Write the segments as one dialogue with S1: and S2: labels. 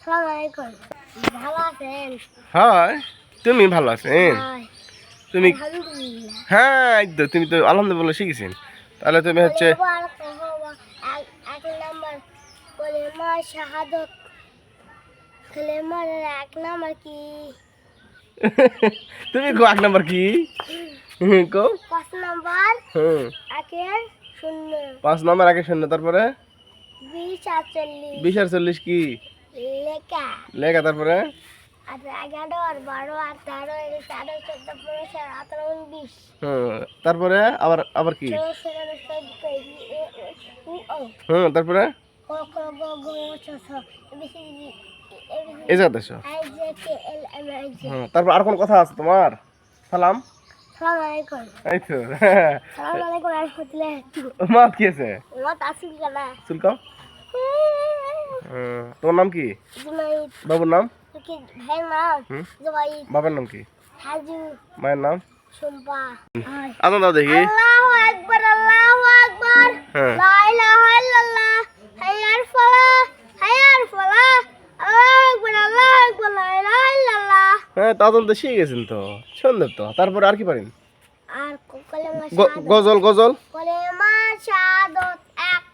S1: আসসালামু ভালো আছেন?
S2: হ্যাঁ, তুমি ভালো আছেন? তুমি
S1: আলহামদুলিল্লাহ।
S2: হ্যাঁ, এই তো তুমি তো আলহামদুলিল্লাহ শিখেছেন। তাহলে তুমি হচ্ছে
S1: এক নাম্বার কলেমা শাহাদত। কলেমার এক নাম্বার কি?
S2: তুমি কো এক নাম্বার কি কো?
S1: 5 নাম্বার
S2: হুম,
S1: একের শূন্য।
S2: 5 নাম্বার আগে শূন্য, তারপরে
S1: 20 48
S2: 20 আর 40 কি
S1: লেখা।
S2: লেখা, তারপরে
S1: আর 11 আর 12 আর 13 আর 14 14 15 18 19
S2: হুম, তারপরে আবার আবার কি হুম, তারপরে এই জায়গাতে এসো। হুম, তারপর আর কোন কথা আছে তোমার? সালাম এই তো মাত কি আছে? চুলকাও। তোমার নাম কি? বাবুর নাম? হুম, বাবার নাম কি? মায়ের নাম? আজান দাও দেখি।
S1: আল্লাহু আকবার আল্লাহু আকবার
S2: হ্যাঁ,
S1: লা ইলাহা ইল্লাল্লাহ হাইয়াল ফালাহ হাইয়াল ফালাহ আল্লাহু আকবার লা ইলাহা ইল্লাল্লাহ।
S2: হ্যাঁ, তা তো শিখে গেছেন তো, সুন্দর তো। তারপরে আর কি পারেন?
S1: আর কলেমা শাহাদাত
S2: গজল গজল
S1: কলেমা শাহাদাত এক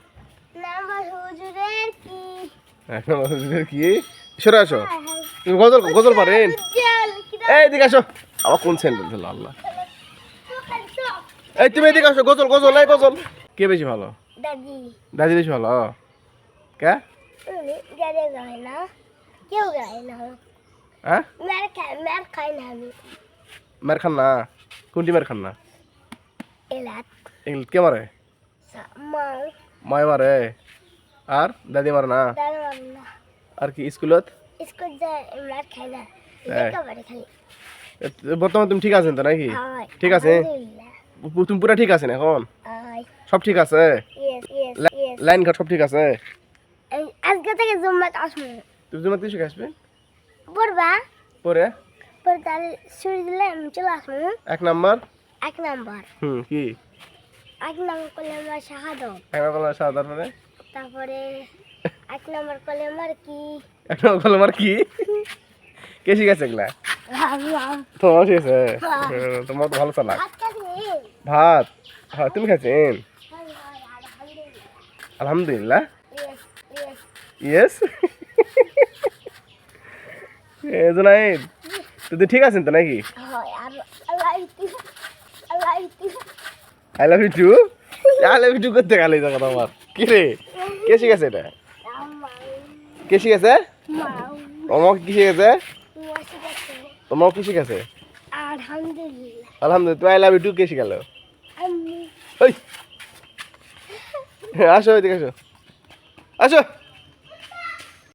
S1: নাম্বার হুজুরের কি?
S2: এক নম্বর হুজুরের কি? সরে আসো, তুমি গজল গজল পারেন? এই দিকে আসো, আবার কোন স্যান্ডেল দিল আল্লাহ। এই তুমি এদিকে আসো, গজল গজল এই গজল। কে বেশি ভালো?
S1: দাদি
S2: দাদি বেশি ভালো কে?
S1: গাড়ি গায় না, কেউ গায় না।
S2: হ্যাঁ,
S1: মের খাই না আমি।
S2: মার খান না? কোনটি মার খান না?
S1: এলাত
S2: এগুলো কে মারে?
S1: মার
S2: মায় মারে। আর দাদি মারে না?
S1: দাদা মার না।
S2: আর কি স্কুলত?
S1: স্কুল যায় মের খাই না,
S2: হ্যাঁ।
S1: একেবারে খালি।
S2: বর্তমানে তুমি ঠিক আছেন তো নাকি?
S1: হয়
S2: ঠিক আছে,
S1: আলহামদুলিল্লাহ।
S2: তুমি পুরা ঠিক আছেন এখন?
S1: হয়
S2: সব ঠিক আছে?
S1: Yes yes yes.
S2: লাইন ঘাট সব ঠিক আছে?
S1: আজকে থেকে জুম্মাত আসবো।
S2: তুমি জমা কিছু আসবে
S1: পড়বা
S2: পরে?
S1: পরে তাহলে ছুটি দিলে আমি চলে আসবো।
S2: 1 নাম্বার
S1: এক নাম্বার
S2: কি?
S1: এক নাম্বার কলেমার শাহাদত।
S2: 1 নাম্বার সাদা, তারপরে
S1: তারপরে এক নাম্বার কলেমার কি?
S2: 1 নাম্বার কি? কে শিখেছে এগুলা? তোমার শিখেছে? তোমার তো ভালো চালাক।
S1: ভাত খাবি?
S2: ভাত? হ্যাঁ, তুমি খাইছেন?
S1: হয়, হয়, আলহামদুলিল্লাহ।
S2: আলহামদুলিল্লাহ।
S1: Yes yes.
S2: ইয়েস। জোনাইদ, তুই ঠিক আছেন তো নাকি?
S1: হয় আর Allah Allah
S2: I love you too. I love you too করতে গেলে কথা তোমার কি রে? কে শিখেছে এটা? কে শিখেছে? তোমাকে কি শিখেছে? তোমাকে কি শিখেছে?
S1: আলহামদুলিল্লাহ।
S2: আলহামদুলিল্লাহ। তুই আই লাভ ইউ টু কে শিখালো?
S1: আমি
S2: ওই আসো, এদিকে আসো, আসো।